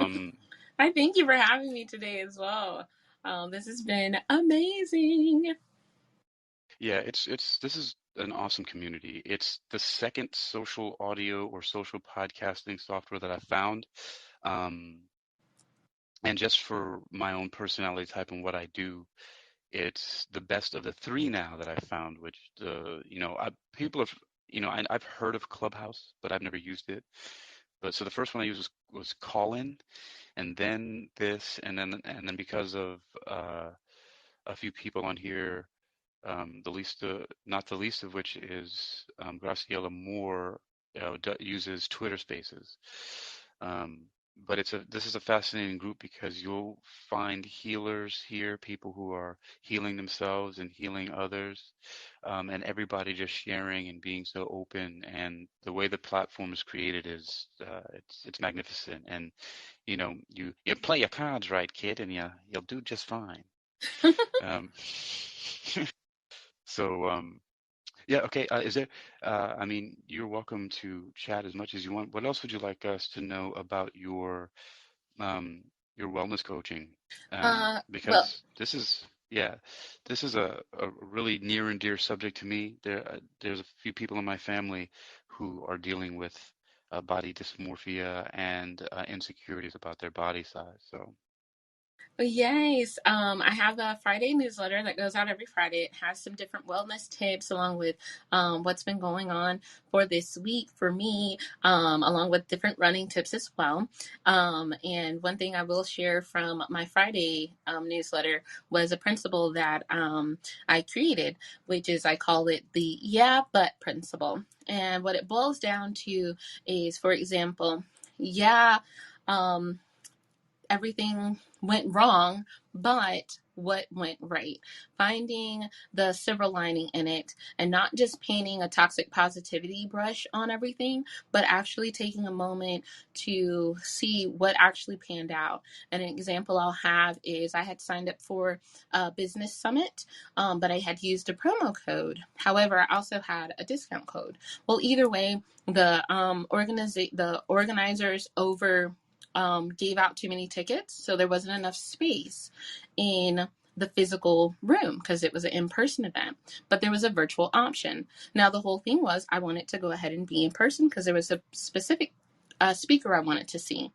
I thank you for having me today as well. This has been amazing. yeah, it's this is an awesome community. It's the second social audio or social podcasting software that I found. Um, and just for my own personality type and what I do, it's the best of the three now that I've found, which people have, I've heard of Clubhouse, but I've never used it. But so the first one I used was Callin, and then this, and then because of a few people on here, not the least of which is Graciela Moore, uses Twitter Spaces. Um, but this is a fascinating group because you'll find healers here, people who are healing themselves and healing others, and everybody just sharing and being so open. And the way the platform is created is it's magnificent. And you play your cards right, kid, and you'll do just fine. Um, so yeah, okay. Is there? I mean, you're welcome to chat as much as you want. What else would you like us to know about um, your wellness coaching? Well, Because yeah, this is a really near and dear subject to me. There's a few people in my family who are dealing with body dysmorphia and insecurities about their body size. So, yes, I have a Friday newsletter that goes out every Friday. It has some different wellness tips along with what's been going on for this week for me, along with different running tips as well. And one thing I will share from my Friday newsletter was a principle that I created, which is I call it the yeah, but principle. And what it boils down to is, for example, yeah, um, everything went wrong, but what went right? Finding the silver lining in it and not just painting a toxic positivity brush on everything, but actually taking a moment to see what actually panned out. And an example I'll have is I had signed up for a business summit, but I had used a promo code. However, I also had a discount code. Well, either way, the organizers gave out too many tickets, so there wasn't enough space in the physical room because it was an in-person event, but there was a virtual option. Now the whole thing was I wanted to go ahead and be in person because there was a specific speaker I wanted to see.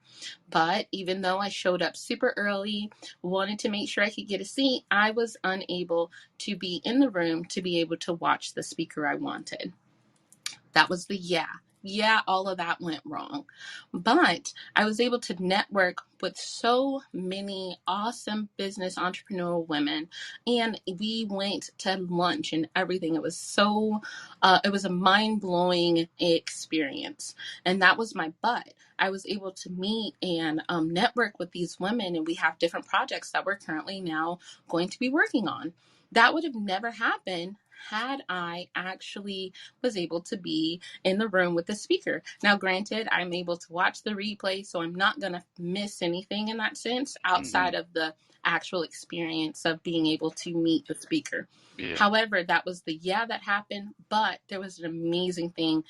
But even though I showed up super early, wanted to make sure I could get a seat, I was unable to be in the room to be able to watch the speaker I wanted. That was the yeah. Yeah, all of that went wrong. But I was able to network with so many awesome business entrepreneurial women. And we went to lunch and everything. It was a mind blowing experience. And that was my but. I was able to meet and network with these women, and we have different projects that we're currently now going to be working on. That would have never happened had I actually was able to be in the room with the speaker. Now, granted, I'm able to watch the replay, so I'm not going to miss anything in that sense Hmm. outside of the actual experience of being able to meet the speaker. Yeah. However, that was the yeah that happened, but there was an amazing thing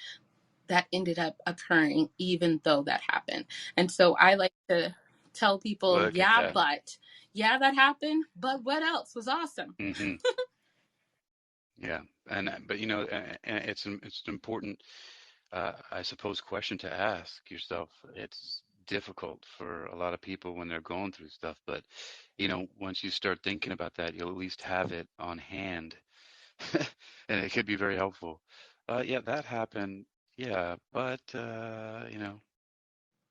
that ended up occurring even though that happened. And so I like to tell people, Look at yeah, that. but yeah, that happened, but what else was awesome? Hmm. Yeah. And but it's an important, I suppose, question to ask yourself. It's difficult for a lot of people when they're going through stuff, but once you start thinking about that, you'll at least have it on hand, and it could be very helpful. Yeah, that happened. Yeah, but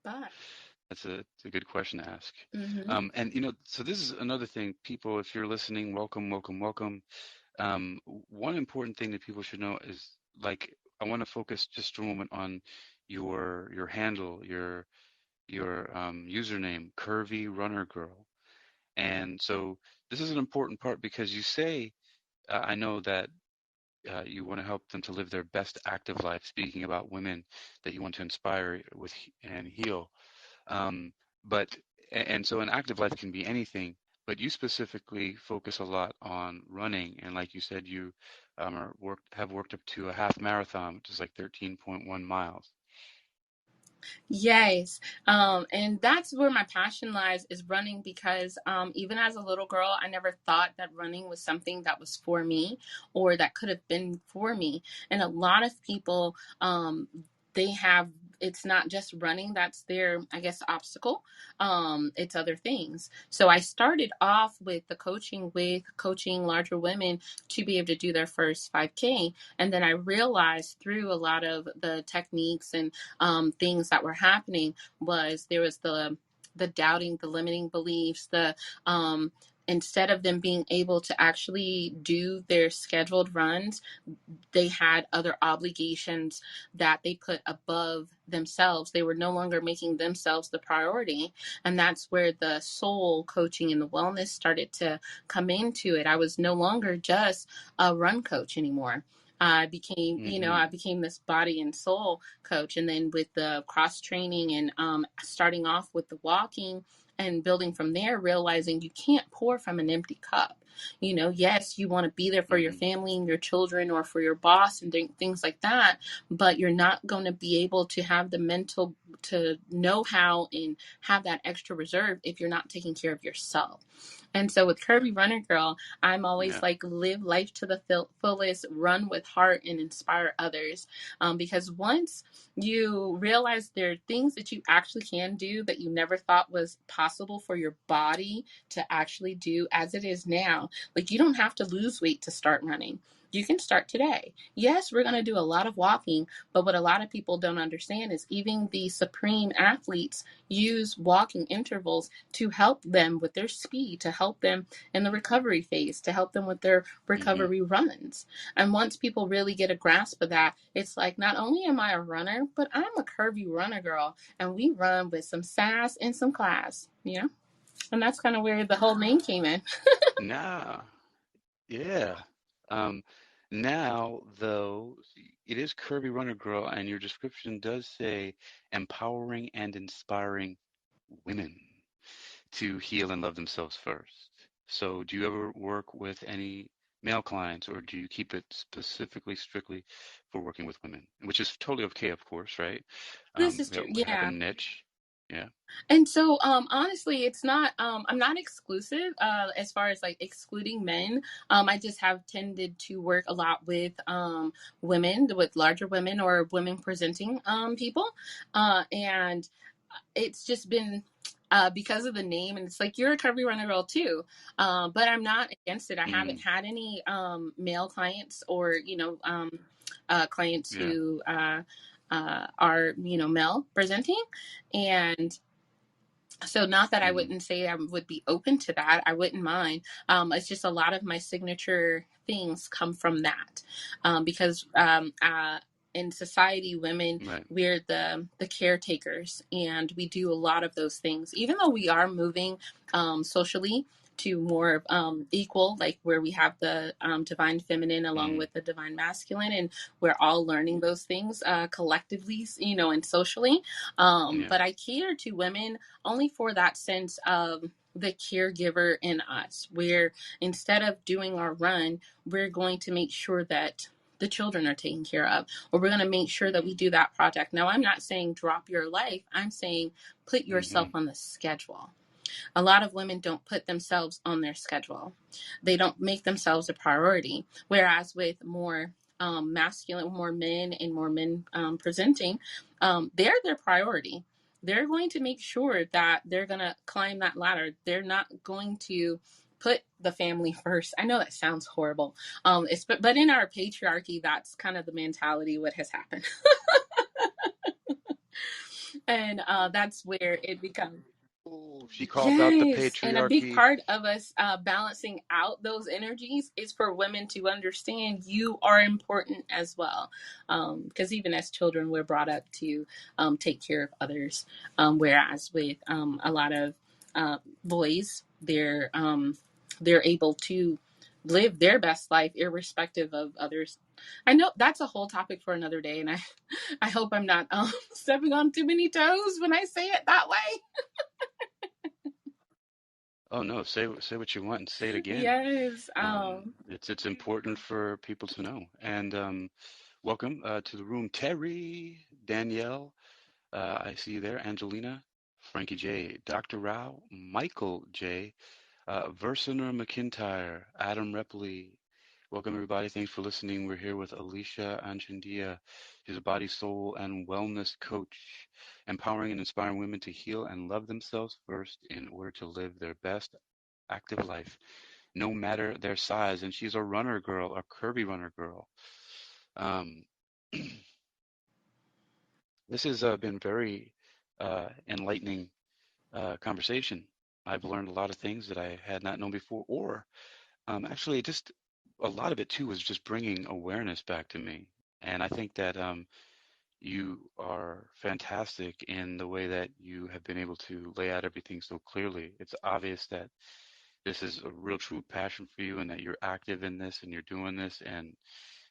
But it's a good question to ask. mm-hmm. And so this is another thing, people, if you're listening, welcome, welcome, welcome. One important thing that people should know is, like, I want to focus just for a moment on your handle, your username, Curvy Runner Girl. And so this is an important part because you say, I know that you want to help them to live their best active life, speaking about women that you want to inspire with and heal. Um, but and so an active life can be anything, but you specifically focus a lot on running, and like you said, you have worked up to a half marathon, which is like 13.1 miles. Yes. And that's where my passion lies is running because even as a little girl, I never thought that running was something that was for me or that could have been for me. And a lot of people, they have, it's not just running that's their, I guess, obstacle. It's other things. So I started off with the coaching, with coaching larger women to be able to do their first 5K. And then I realized through a lot of the techniques and things that were happening was there was the doubting, the limiting beliefs, the instead of them being able to actually do their scheduled runs, they had other obligations that they put above themselves. They were no longer making themselves the priority. And that's where the soul coaching and the wellness started to come into it. I was no longer just a run coach anymore. Hmm. I became this body and soul coach. And then with the cross training and starting off with the walking and building from there, realizing you can't pour from an empty cup. Yes, you want to be there for your Hmm. family and your children or for your boss and things like that, but you're not going to be able to have the mental to know how and have that extra reserve if you're not taking care of yourself. And so with Curvy Runner Girl, I'm always Yeah. like live life to the fullest, run with heart, and inspire others. Because once you realize there are things that you actually can do that you never thought was possible for your body to actually do as it is now. Like you don't have to lose weight to start running. You can start today. Yes, we're going to do a lot of walking, but what a lot of people don't understand is even the supreme athletes use walking intervals to help them with their speed, to help them in the recovery phase, to help them with their Hmm. recovery runs. And once people really get a grasp of that, it's like not only am I a runner, but I'm a curvy runner girl, and we run with some sass and some class. And that's kind of where the whole name came in. Nah. Yeah. Um, Now, though, it is Curvy Runner Girl, and your description does say empowering and inspiring women to heal and love themselves first. So, do you ever work with any male clients, or do you keep it specifically, strictly for working with women? Which is totally okay, of course, right? This is We true. we have a Yeah. niche. Yeah. And so, honestly, it's not, I'm not exclusive, as far as like excluding men. I just have tended to work a lot with, women, with larger women or women presenting, people. And it's just been, because of the name, and it's like, you're a Curvy Runner Girl too. But I'm not against it. I haven't Mm, had any, male clients or, clients yeah. who, are, male presenting. And so not that I Mm, wouldn't say I would be open to that. I wouldn't mind. It's just a lot of my signature things come from that, because in society, women, right. we're the caretakers, and we do a lot of those things. Even though we are moving, socially, to more, equal, like where we have the, divine feminine along Mm, with the divine masculine, and we're all learning those things, collectively, and socially. yeah. But I cater to women only for that sense of the caregiver in us, where instead of doing our run, we're going to make sure that the children are taken care of, or we're going to make sure that we do that project. Now, I'm not saying drop your life, I'm saying put yourself Hmm. on the schedule. A lot of women don't put themselves on their schedule. They don't make themselves a priority. Whereas with more, masculine, more men and more men, presenting, they're their priority. They're going to make sure that they're going to climb that ladder. They're not going to put the family first. I know that sounds horrible. But in our patriarchy, that's kind of the mentality what has happened. And that's where it becomes. Oh, she called out the Yes, and a big patriarchy. part of us, balancing out those energies is for women to understand you are important as well. Because even as children, we're brought up to, take care of others. Whereas with, a lot of, boys, they're able to live their best life irrespective of others. I know that's a whole topic for another day, and I hope I'm not, stepping on too many toes when I say it that way. Oh no, say what you want and say it again. Yes. It's important for people to know. And welcome to the room, Terry, Danielle. I see you there, Angelina, Frankie J, Dr. Rao, Michael J, Versiner McIntyre, Adam Repley. Welcome everybody. Thanks for listening. We're here with Alesha Anchundia. She's a body, soul, and wellness coach, empowering and inspiring women to heal and love themselves first in order to live their best active life, no matter their size. And she's a runner girl, a curvy runner girl. Um, this has been very enlightening conversation. I've learned a lot of things that I had not known before, or actually, just a lot of it too was just bringing awareness back to me. And I think that you are fantastic in the way that you have been able to lay out everything so clearly. It's obvious that this is a real true passion for you and that you're active in this and you're doing this. And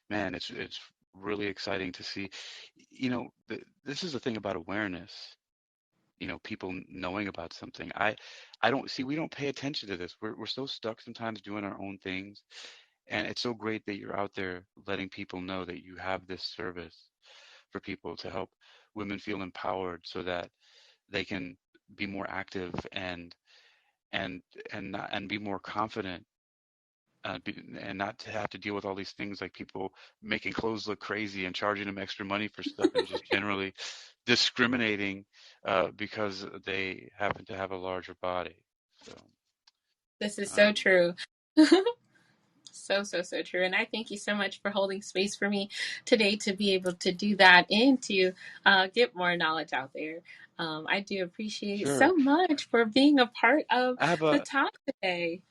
man, it's really exciting to see. This is the thing about awareness. People knowing about something. I don't see. We don't pay attention to this. We're so stuck sometimes doing our own things. And it's so great that you're out there letting people know that you have this service for people to help women feel empowered so that they can be more active and and be more confident, and not to have to deal with all these things like people making clothes look crazy and charging them extra money for stuff and just generally discriminating because they happen to have a larger body. So, This is so um, true. So, so, so true. And I thank you so much for holding space for me today to be able to do that and to, get more knowledge out there. I do appreciate sure. so much for being a part of I have the a talk today.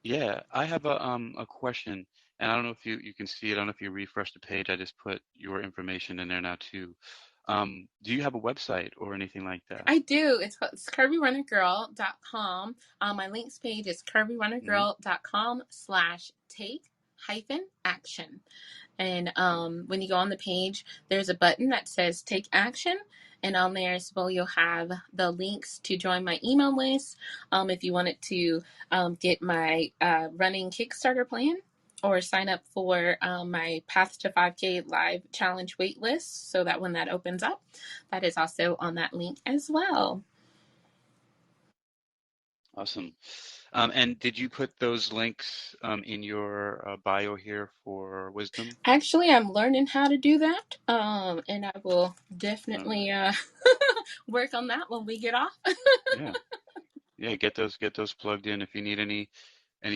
Yeah, I have a question, and I don't know if you can see it. I don't know if you refresh the page. I just put your information in there now too. Do you have a website or anything like that? I do. It's curvyrunnergirl.com. My links page is Hmm. curvyrunnergirl.com/take hyphen action. And, when you go on the page, there's a button that says take action. And on there as well, you'll have the links to join my email list, if you wanted to, get my, running Kickstarter plan, or sign up for my Path to 5K live challenge waitlist so that when that opens up, that is also on that link as well. Awesome. And did you put those links in your bio here for wisdom? Actually, I'm learning how to do that, and I will All right. definitely work on that when we get off. Yeah. Yeah. Get those plugged in. If you need any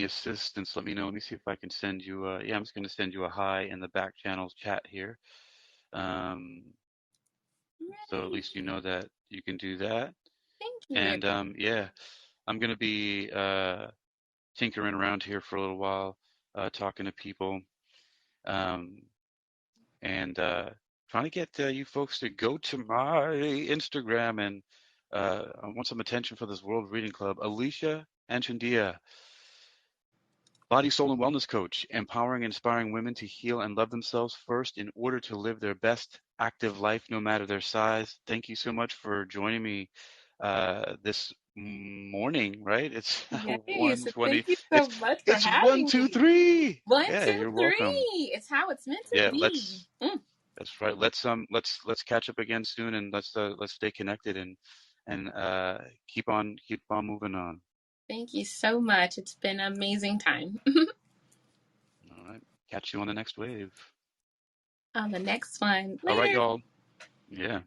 assistance, let me know. Let me see if I can send you. Yeah, I'm just going to send you a hi in the back channels chat here. Um, so at Yay. least you know that you can do that. Thank you. And yeah, I'm going to be tinkering around here for a little while, talking to people. Um, and trying to get you folks to go to my Instagram and I want some attention for this World Reading Club. Alesha Anchundia, body, soul, and wellness coach, empowering and inspiring women to heal and love themselves first in order to live their best active life, no matter their size. Thank you so much for joining me this morning. Right? It's Yay. So 1:20. thank you It's so much for it's one, having two, me. three. One, Yeah, two, you're welcome. three. It's how it's meant to Yeah, be. that's right. Let's catch up again soon, and let's stay connected and keep on moving on. Thank you so much. It's been an amazing time. All right. Catch you on the next wave. On the next one. All right, Later. y'all. Yeah.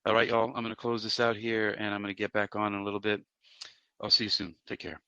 All right, y'all. I'm gonna close this out here, and I'm gonna get back on in a little bit. I'll see you soon. Take care.